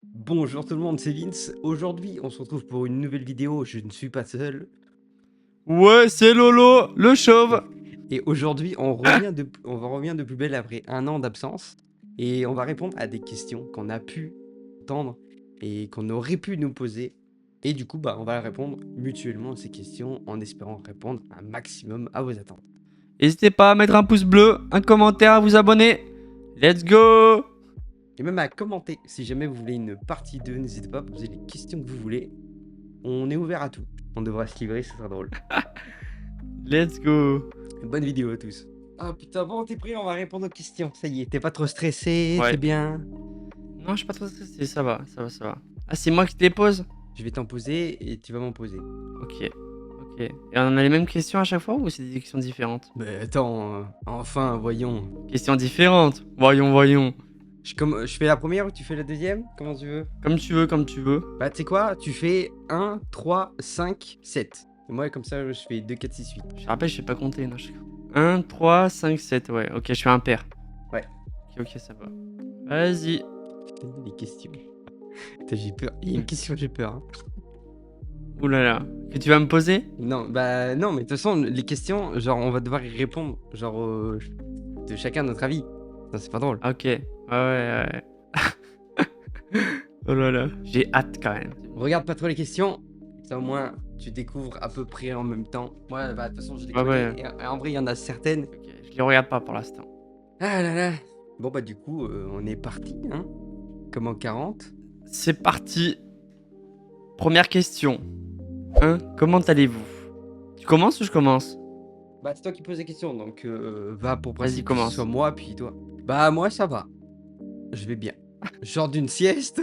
Bonjour tout le monde, c'est Vince. Aujourd'hui, on se retrouve pour une nouvelle vidéo. Je ne suis pas seul. Ouais, c'est Lolo, le chauve. Et aujourd'hui, on va revenir de plus belle après un an d'absence. Et on va répondre à des questions qu'on a pu entendre et qu'on aurait pu nous poser. Et du coup, on va répondre mutuellement à ces questions en espérant répondre un maximum à vos attentes. N'hésitez pas à mettre un pouce bleu, un commentaire, à vous abonner. Let's go. Et même à commenter si jamais vous voulez une partie 2. N'hésitez pas à poser les questions que vous voulez. On est ouvert à tout. On devra se livrer, ce sera drôle. Let's go. Bonne vidéo à tous. Ah putain, bon, t'es prêt, on va répondre aux questions. Ça y est, t'es pas trop stressé, Ouais. c'est bien. Non, je suis pas trop stressé, ça va, ça va, ça va. Ah, c'est moi qui te les pose. Je vais t'en poser et tu vas m'en poser. Ok, ok. Et on a les mêmes questions à chaque fois ou c'est des questions différentes? Mais attends, enfin, voyons. Questions différentes. Voyons, voyons. Je fais la première ou tu fais la deuxième? Comment tu veux? Comme tu veux, comme tu veux. Bah, tu sais quoi? Tu fais 1, 3, 5, 7. Et moi, comme ça, je fais 2, 4, 6, 8. Je te rappelle, je sais pas compter. Non, 1, 3, 5, 7. Ouais, ok, je fais un pair. Ouais. Ok, ça va. Vas-y. Putain, les questions. Putain, j'ai peur. Il y a une question, j'ai peur. Hein. Ouh là là. Que tu vas me poser? Non, bah non, mais de toute façon, les questions, genre, on va devoir y répondre, genre, de chacun notre avis. Non, c'est pas drôle. Ok. Ouais, ouais, ouais. Oh là là. J'ai hâte quand même. Regarde pas trop les questions, ça au moins tu découvres à peu près en même temps. Moi, bah, de toute façon, je les Ouais, connais. ouais. Et en vrai, il y en a certaines. Ok, je les regarde pas pour l'instant. Ah là là. Bon, bah, du coup, on est parti, hein. Comme en 40. C'est parti. Première question. Comment allez-vous? Tu commences ou je commence? Bah, c'est toi qui poses les questions, donc va pour Vas-y, principe que ce commence. soit moi, puis toi. Bah, moi, ça va. Je vais bien. Genre d'une sieste.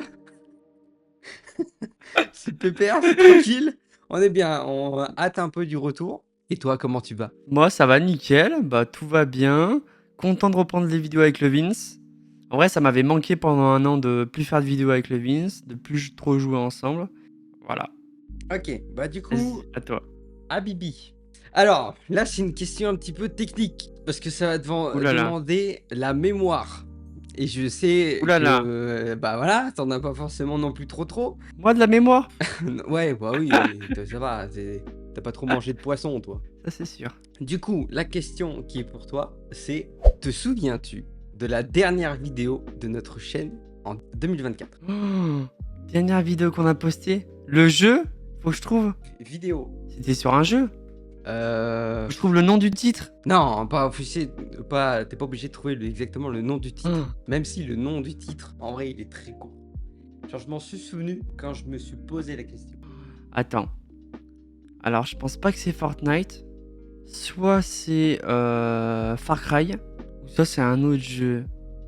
C'est pépère, c'est tranquille. On est bien, on hâte un peu du retour. Et toi, comment tu vas? Moi, ça va nickel. Bah, tout va bien. Content de reprendre les vidéos avec le Vince. En vrai, ça m'avait manqué pendant un an de plus faire de vidéos avec le Vince, de plus trop jouer ensemble. Voilà. Ok, bah, du Vas-y, coup, à toi. Habibi. Alors, là, c'est une question un petit peu technique, parce que ça va Ouh là là. demander la mémoire. Et je sais Ouh là que, là. bah voilà, t'en as pas forcément non plus trop. Moi, de la mémoire? Ouais, bah oui, ça va, t'as pas trop mangé de poisson, toi. Ça, c'est sûr. Du coup, la question qui est pour toi, c'est, te souviens-tu de la dernière vidéo de notre chaîne en 2024? Oh, dernière vidéo qu'on a postée. Le jeu? Faut que je trouve. Vidéo. C'était sur un jeu? Euh... Faut que je trouve le nom du titre. Non, pas officiel, pas, t'es pas obligé de trouver exactement le nom du titre. Oh, Même si le nom du titre, en vrai, il est très court. Genre, je m'en suis souvenu quand je me suis posé la question. attends. Alors, je pense pas que c'est Fortnite. Soit c'est Far Cry. Ou soit c'est un autre jeu.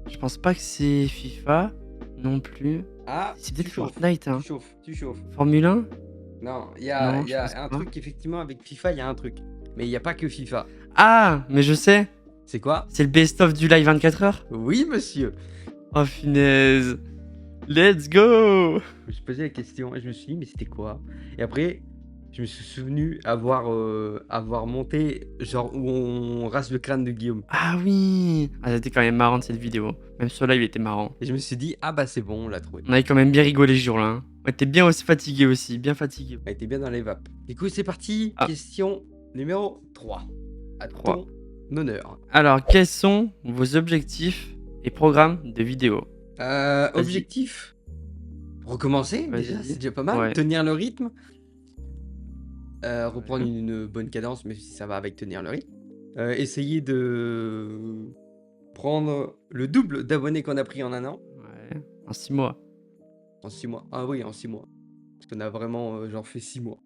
Je pense pas que c'est FIFA. Non plus. Ah, C'est tu peut-être chauffes, Fortnite, hein. tu chauffes. Formule 1? Non, Non, il y je pense a un pas. truc, effectivement, avec FIFA, il y a un truc. Mais il n'y a pas que FIFA. Ah, mais je sais. C'est quoi? C'est le best-of du live 24 heures. Oui, monsieur. Oh, finesse. Let's go. Je me suis posé la question et je me suis dit, mais c'était quoi? Et après, je me suis souvenu avoir monté, genre, où on rase le crâne de Guillaume. Ah oui. Ah, c'était quand même marrant cette vidéo. Même ce live était marrant. Et je me suis dit, ah bah c'est bon, on l'a trouvé. On avait quand même bien rigolé ce jour-là. Hein. Ouais, t'es bien aussi fatigué aussi. Bien fatigué. Elle était bien dans les vapes. Du coup, c'est parti. Ah. Question numéro 3. À 3. ton honneur. Alors, quels sont vos objectifs et programmes de vidéo? Objectif. Recommencer, déjà, Vas-y. c'est déjà pas mal. Ouais. Tenir le rythme. Reprendre une bonne cadence, même si ça va avec tenir le rythme. Essayer de prendre le double d'abonnés qu'on a pris en un an. Ouais. En 6 mois. En 6 mois. Ah oui, en 6 mois. Parce qu'on a vraiment genre fait 6 mois.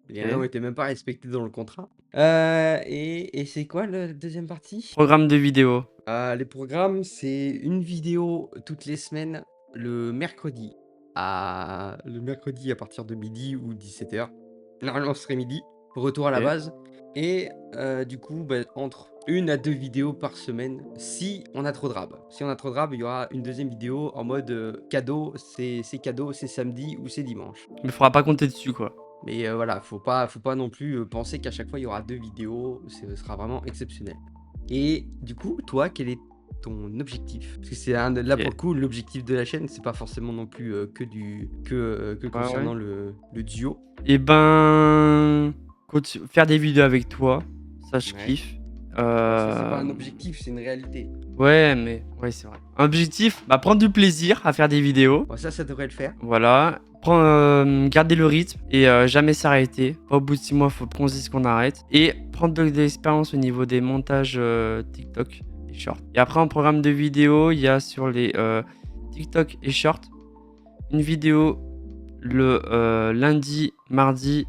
Les Ok. un an n'étaient même pas respectés dans le contrat. Et c'est quoi la deuxième partie? Programme de vidéo. Les programmes, c'est une vidéo toutes les semaines, le mercredi à partir de midi ou 17h. Normalement, ce serait midi, retour à la Ok. base. Et du coup, entre 1 à 2 vidéos par semaine, si on a trop de rab. Si on a trop de rab, il y aura une deuxième vidéo en mode cadeau, c'est cadeau, c'est samedi ou c'est dimanche. Mais faudra pas compter dessus, quoi. Mais voilà, faut pas non plus penser qu'à chaque fois il y aura 2 vidéos, ce sera vraiment exceptionnel. Et du coup, toi, quel est ton objectif. Parce que c'est là pour Ok. le coup, l'objectif de la chaîne, c'est pas forcément non plus que Ouais, ouais. concernant le duo. Et ben, faire des vidéos avec toi, ça je Ouais. kiffe. Bah, ça, c'est pas un Euh, objectif, c'est une réalité. Ouais, mais ouais, c'est vrai. Objectif, bah, prendre du plaisir à faire des vidéos. Bon, ça devrait le faire. Voilà. Garder le rythme et jamais s'arrêter. Pas au bout de 6 mois, faut qu'on se dise qu'on arrête. Et prendre de l'expérience au niveau des montages TikTok et short. Et après, en programme de vidéo, il y a sur les TikTok et short une vidéo le lundi, mardi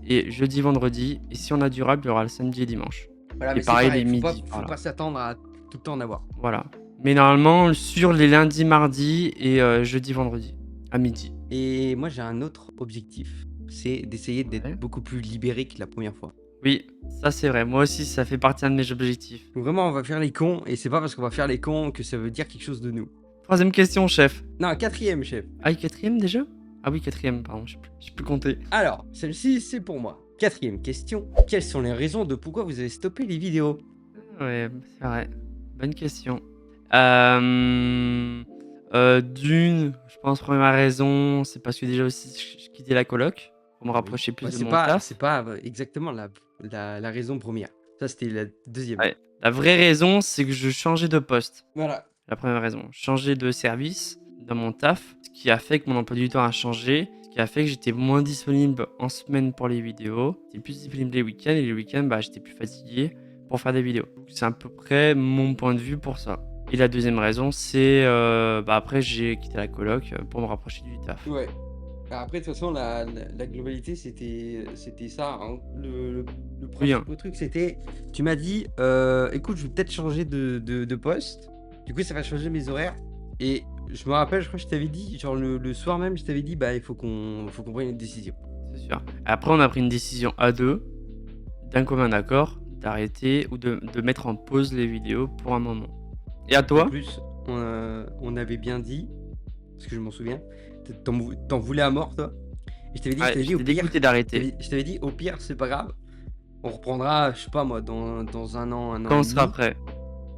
et jeudi, vendredi. Et si on a durable, il y aura le samedi et dimanche. Voilà, Et mais c'est pareil, les pareil, midis. faut Voilà. pas s'attendre à tout le temps en avoir. Voilà. Mais normalement, sur les lundis, mardis et jeudi, vendredi, à midi. Et moi, j'ai un autre objectif, c'est d'essayer d'être Ouais. beaucoup plus libéré que la première fois. Oui, ça c'est vrai. Moi aussi, ça fait partie d'un de mes objectifs. Donc vraiment, on va faire les cons, et c'est pas parce qu'on va faire les cons que ça veut dire quelque chose de nous. Troisième question, chef. Non, quatrième, chef. Ah, quatrième déjà? Ah oui, quatrième, pardon, j'ai plus compté. Alors, celle-ci, c'est pour moi. Quatrième question, quelles sont les raisons de pourquoi vous avez stoppé les vidéos? Ouais, c'est vrai. Bonne question. D'une, je pense, première raison, c'est parce que déjà aussi, je quittais la coloc pour me rapprocher plus Ouais, de c'est mon pas, taf. c'est pas exactement la raison première. Ça, c'était la deuxième. Ouais. La vraie raison, c'est que je changeais de poste. Voilà. La première raison, changer de service dans mon taf, ce qui a fait que mon emploi du temps a changé, ce qui a fait que j'étais moins disponible en semaine pour les vidéos, j'étais plus disponible les week-ends, et les week-ends, bah, j'étais plus fatigué pour faire des vidéos. C'est à peu près mon point de vue pour ça. Et la deuxième raison, c'est bah, après j'ai quitté la coloc pour me rapprocher du taf. Ouais. Après, de toute façon, la globalité, c'était ça, hein. Le Oui, hein. principal truc, c'était, tu m'as dit, écoute, je vais peut-être changer de poste. Du coup, ça va changer mes horaires. Et je me rappelle, je crois que je t'avais dit, genre le soir même, je t'avais dit, bah, il faut qu'on prenne une décision. C'est sûr. Après, on a pris une décision à deux, d'un commun accord, d'arrêter ou de mettre en pause les vidéos pour un moment. Et à En toi? plus, on avait bien dit, parce que je m'en souviens, t'en voulais à mort, toi. Et je Ouais, t'avais dit, au j'étais pire, dégoûté d'arrêter. je t'avais dit, au pire, c'est pas grave. On reprendra, je sais pas moi, dans un an Quand et on sera demi. prêt.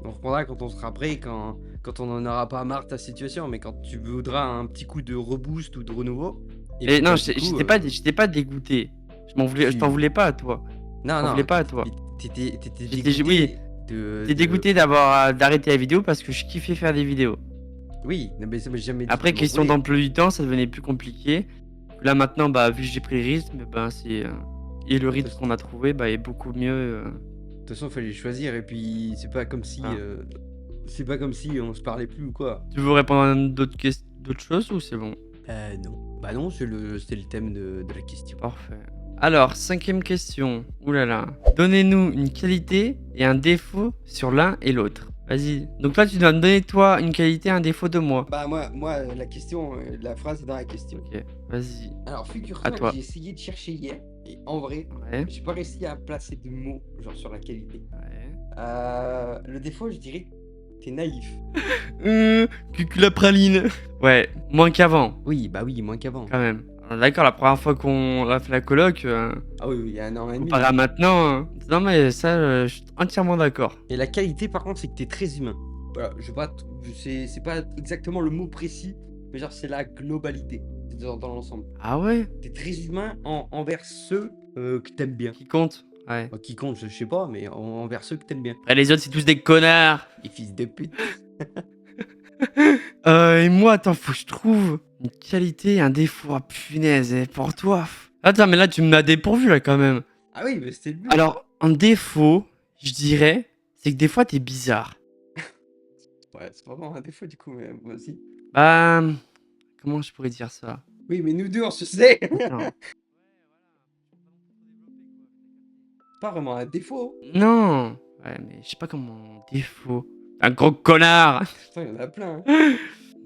On reprendra quand on sera prêt, quand on en aura pas marre de ta situation, mais quand tu voudras un petit coup de reboost ou de renouveau. Et Et puis non, bah, du coup, j'étais pas dégoûté. Je t'en tu... voulais pas à toi. Non, Je t'en voulais non, pas à toi. t'étais Oui, dégoûté j'étais dégoûté d'arrêter la vidéo parce que je kiffais faire des vidéos. Oui, non, mais ça m'a jamais dit que Après, tu m'en question voulais. d'emploi du temps, ça devenait plus compliqué. Là maintenant, bah vu que j'ai pris le rythme, ben c'est et le rythme qu'on a trouvé, bah est beaucoup mieux. De toute façon, il fallait choisir, et puis c'est pas comme si... Voilà. c'est pas comme si on se parlait plus ou quoi. Tu veux répondre à d'autres choses ou c'est bon? Non. Bah non, c'était le thème de la question. Parfait. Alors, cinquième question. Ouh là là. Donnez-nous une qualité et un défaut sur l'un et l'autre. Vas-y. Donc toi, tu dois me donner toi une qualité et un défaut de moi. Bah moi la question, la phrase est dans la question. Ok, vas-y. Alors, À figure-toi que toi. j'ai essayé de chercher hier, et en vrai, Ouais. j'ai pas réussi à placer de mots, genre sur la qualité. Ouais. Le défaut, je dirais que t'es naïf. Cucu la praline. Ouais, moins qu'avant, Oui, bah oui, moins qu'avant. quand même. Alors, d'accord, la première fois qu'on a fait la coloc, Ah oui, il y a un an et demi. comparé à maintenant, non mais ça, je suis entièrement d'accord. Et la qualité, par contre, c'est que t'es très humain. Voilà, je sais pas, c'est pas exactement le mot précis, mais genre, c'est la globalité, c'est dans l'ensemble. Ah ouais? T'es très humain envers ceux que t'aimes bien. Qui compte? Ouais. Bah, qui compte, je sais pas, mais envers ceux que t'aimes bien. Après, les autres, c'est tous des connards. Les fils de pute. Et moi, attends, faut que je trouve une qualité et un défaut. Ah, punaise, et pour toi. Attends, mais là, tu m'as dépourvu, là, quand même. Ah oui, mais c'était le but. Alors, un défaut, je dirais, c'est que des fois, t'es bizarre. Ouais, c'est vraiment un défaut du coup, mais moi aussi. Bah, comment je pourrais dire ça? Oui, mais nous deux, on se sait. Non. Pas vraiment un défaut. Non. Ouais, mais je sais pas comment. Défaut. Un gros connard. Putain, il y en a plein. Hein.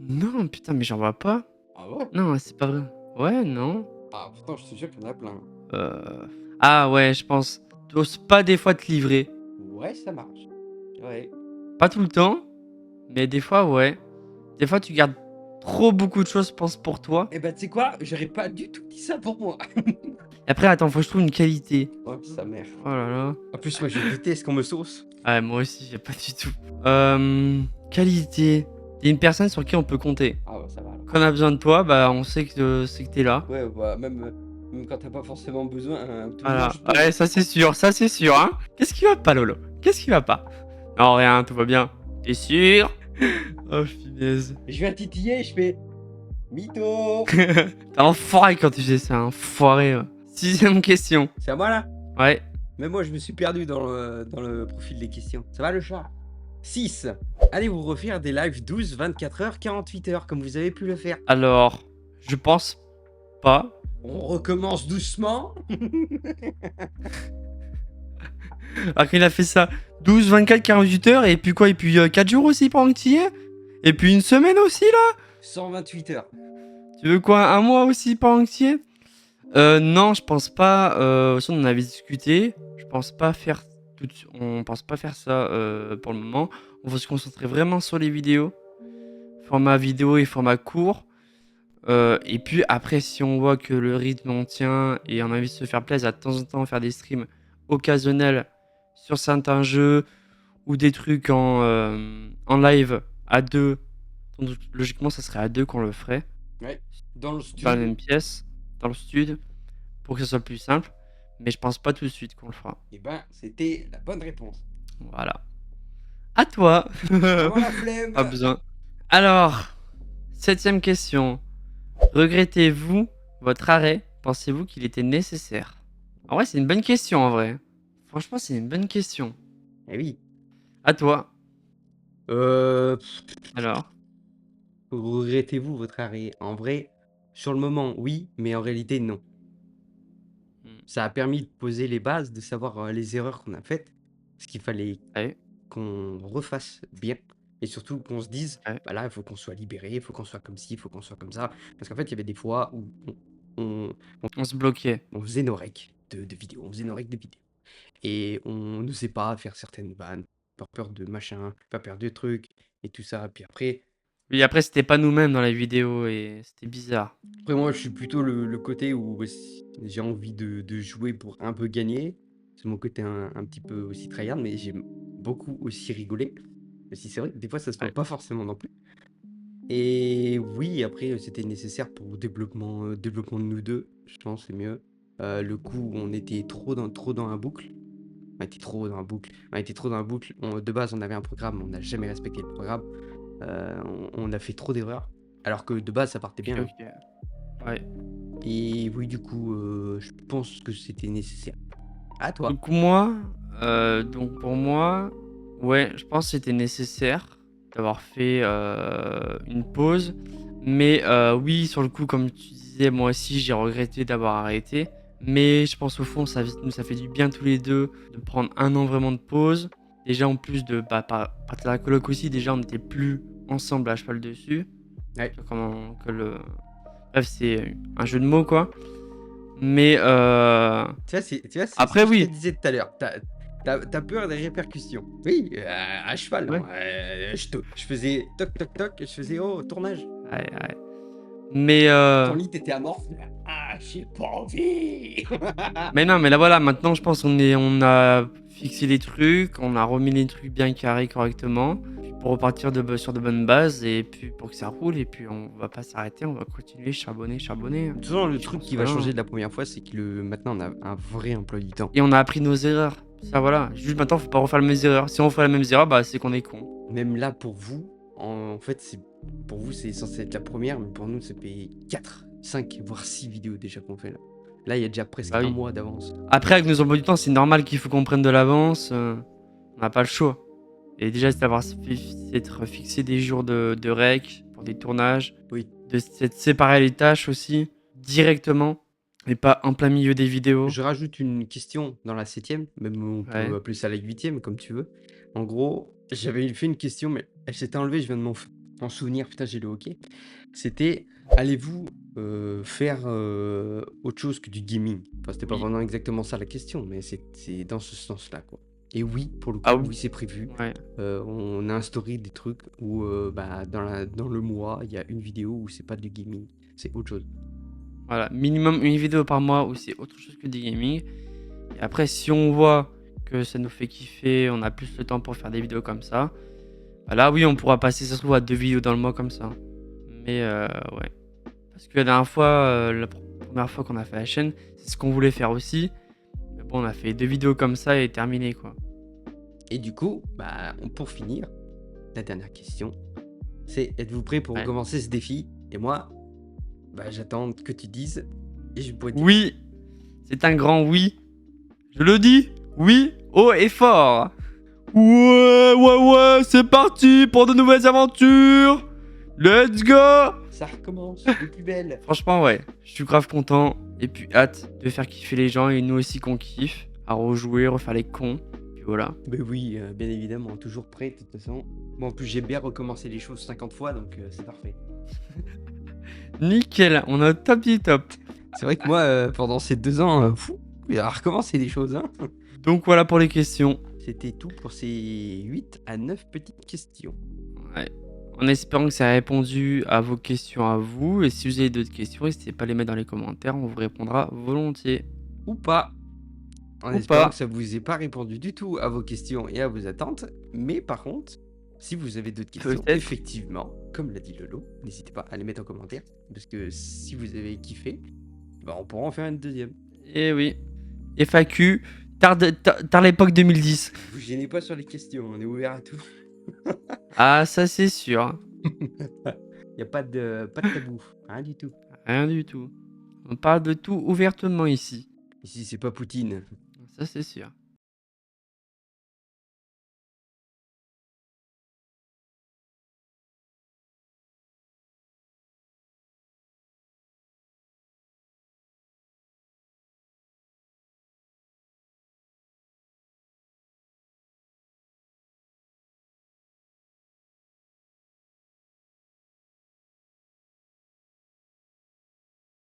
Non, putain, mais j'en vois pas. Ah ouais? Non, c'est pas vrai. Ouais, non. Ah pourtant, je te jure qu'il y en a plein. Ah ouais, je pense. T'oses pas des fois te livrer. Ouais, ça marche. Ouais. Pas tout le temps, mais des fois, ouais. Des fois, tu gardes trop beaucoup de choses, je pense, pour toi. Et bah, tu sais quoi? J'aurais pas du tout dit ça pour moi. Et après, attends, faut que je trouve une qualité. Oh, sa mère. Oh là là. En plus, moi, je déteste qu'on me sauce. Ah, moi aussi, j'ai pas du tout. Qualité. T'es une personne sur qui on peut compter. Ah ouais, ça va alors. Quand on a besoin de toi, bah on sait que c'est que t'es là. Ouais, bah, même quand t'as pas forcément besoin, toujours Voilà. je peux. Ouais, ça c'est sûr, hein. Qu'est-ce qui va pas, Lolo? Qu'est-ce qui va pas? Non, rien, tout va bien. T'es sûr? Oh, finesse. Je viens titiller, je fais mytho. T'es enfoiré quand tu fais ça, enfoiré. 6ème question. C'est à moi là? Ouais. Mais moi, je me suis perdu dans le profil des questions. Ça va le chat? 6. Allez-vous refaire des lives 12, 24 heures, 48 heures, comme vous avez pu le faire? Alors, je pense pas. On recommence doucement. Alors qu'il a fait ça 12, 24, 48 heures, et puis quoi? Et puis 4 jours aussi pendant que tu y es? Et puis une semaine aussi là? 128 heures. Tu veux quoi? Un mois aussi pendant que tu y es? Non, je pense pas. Ça, on en avait discuté. Je pense pas faire on pense pas faire ça pour le moment. On va se concentrer vraiment sur les vidéos, format vidéo et format court. Et puis après, si on voit que le rythme on tient et on a envie de se faire plaisir à de temps en temps faire des streams occasionnels sur certains jeux ou des trucs en live à deux. Donc, logiquement, ça serait à deux qu'on le ferait Ouais. Dans le dans la studio. même pièce, dans le studio, pour que ce soit plus simple. Mais je pense pas tout de suite qu'on le fera. Eh ben, c'était la bonne réponse. Voilà. À toi. Avoir la flemme. Pas besoin. Alors, 7ème question. Regrettez-vous votre arrêt? Pensez-vous qu'il était nécessaire? En vrai, c'est une bonne question en vrai. Franchement, c'est une bonne question. Eh oui. À toi. Euh, Alors. Regrettez-vous votre arrêt? En vrai, sur le moment, oui, mais en réalité, non. Hmm. Ça a permis de poser les bases, de savoir les erreurs qu'on a faites, ce qu'il fallait Ouais, qu'on refasse bien, et surtout qu'on se dise, ouais. bah là, il faut qu'on soit libéré, il faut qu'on soit comme ci, il faut qu'on soit comme ça. Parce qu'en fait, il y avait des fois où on, On se bloquait. on faisait nos recs de vidéos, on faisait nos recs de vidéos. Et on n'osait pas faire certaines vannes, par peur de machin, pas peur de trucs, et tout ça. Puis après, Oui, après, c'était pas nous-mêmes dans la vidéo et c'était bizarre. moi, je suis plutôt le côté où j'ai envie de jouer pour un peu gagner. C'est mon côté un petit peu aussi tryhard, mais j'aime beaucoup aussi rigoler. Mais si c'est vrai que des fois, ça se fait Ouais. pas forcément non plus. Et oui, après, c'était nécessaire pour le développement de nous deux. Je pense c'est mieux. Le coup où on était trop dans un boucle. On était trop dans un boucle. On était trop dans un boucle. De base, on avait un programme, on n'a jamais respecté le programme. On a fait trop d'erreurs. Alors que de base, ça partait bien, hein. Ok. Ouais. Et oui, du coup, je pense que c'était nécessaire. À toi. Donc moi, donc pour moi, ouais, je pense que c'était nécessaire d'avoir fait une pause. Mais oui, sur le coup, comme tu disais, moi aussi, j'ai regretté d'avoir arrêté. Mais je pense au fond, ça fait du bien tous les deux de prendre un an vraiment de pause. Déjà, en plus de partir à la coloc aussi, déjà, on n'était plus ensemble à cheval dessus. Ouais. Bref, c'est un jeu de mots, quoi. Mais Tu vois, c'est après, ce que je oui. te disais tout à l'heure. T'as peur des répercussions. Oui, à cheval, Ouais. non, je faisais toc toc toc, je faisais oh, tournage. Ouais, ouais. Mais Ton lit était amorphe. Ah, j'ai pas envie. mais non, mais là voilà, maintenant je pense on a fixé les trucs, on a remis les trucs bien carrés correctement pour repartir sur de bonnes bases et puis pour que ça roule et puis on va pas s'arrêter, on va continuer charbonner. De toute façon, le Je truc pense, qui va voilà. changer de la première fois, c'est que maintenant on a un vrai emploi du temps. Et on a appris nos erreurs. Ça voilà, juste maintenant faut pas refaire les mêmes erreurs. Si on refait les mêmes erreurs, bah c'est qu'on est con. Même là, pour vous, en fait, pour vous, c'est censé être la première, mais pour nous, ça fait 4, 5, voire 6 vidéos déjà qu'on fait là. Là, il y a déjà presque Bah un oui. mois d'avance. Après avec nos emplois du temps, c'est normal qu'il faut qu'on prenne de l'avance. On n'a pas le choix. Et déjà, c'est d'avoir s'être fixé des jours de rec pour des tournages. Oui. De s'être séparé les tâches aussi, directement. Et pas en plein milieu des vidéos. Je rajoute une question dans la 7ème, même on peut Ouais. appeler ça la 8ème, comme tu veux. En gros, j'avais fait une question, mais elle s'était enlevée, je viens de m'en souvenir, putain, j'ai le hockey. C'était, allez-vous faire autre chose que du gaming? Enfin, c'était pas Oui. vraiment exactement ça la question, mais c'est dans ce sens-là, quoi. Et oui, pour le coup, Ah oui. oui, c'est prévu. Ouais. On a instauré des trucs où, dans le mois, il y a une vidéo où c'est pas du gaming, c'est autre chose. Voilà. Minimum une vidéo par mois où c'est autre chose que du gaming. Et après, si on voit que ça nous fait kiffer, on a plus le temps pour faire des vidéos comme ça, Bah là, oui, on pourra passer, ça se trouve, à 2 vidéos dans le mois comme ça. Mais ouais. Parce que la dernière fois, première fois qu'on a fait la chaîne, c'est ce qu'on voulait faire aussi. Mais bon, on a fait 2 vidéos comme ça et terminé, quoi. Et du coup, bah, pour finir, la dernière question, c'est êtes-vous prêts pour Ouais. commencer ce défi? Et moi, bah, j'attends que tu dises et je pourrais dire. Oui, c'est un grand oui. Je le dis, oui, haut et fort. Ouais, c'est parti pour de nouvelles aventures. Let's go. Ça recommence de plus belle. Franchement, ouais, je suis grave content. Et puis hâte de faire kiffer les gens et nous aussi qu'on kiffe. À rejouer, refaire les cons. Puis voilà. Mais oui, bien évidemment, toujours prêt de toute façon. Bon, en plus, j'ai bien recommencé les choses 50 fois, donc c'est parfait. Nickel, on a top du top. C'est vrai que moi, pendant ces 2 ans, fou, il a recommencé des choses, hein. Donc voilà pour les questions. C'était tout pour ces 8 à 9 petites questions. Ouais. En espérant que ça a répondu à vos questions à vous. Et si vous avez d'autres questions, n'hésitez pas à les mettre dans les commentaires. On vous répondra volontiers. Ou pas. En Ou espérant pas. que ça vous ait pas répondu du tout à vos questions et à vos attentes. Mais par contre, si vous avez d'autres questions, Peut-être. effectivement, comme l'a dit Lolo, n'hésitez pas à les mettre en commentaire. Parce que si vous avez kiffé, bah, on pourra en faire une deuxième. Et oui. FAQ, tard l'époque 2010. Vous gênez pas sur les questions, on est ouvert à tout. Ah, ça c'est sûr. Il n'y a pas de tabou, rien du tout. Rien du tout. On parle de tout ouvertement ici. Ici, c'est pas Poutine. Ça c'est sûr.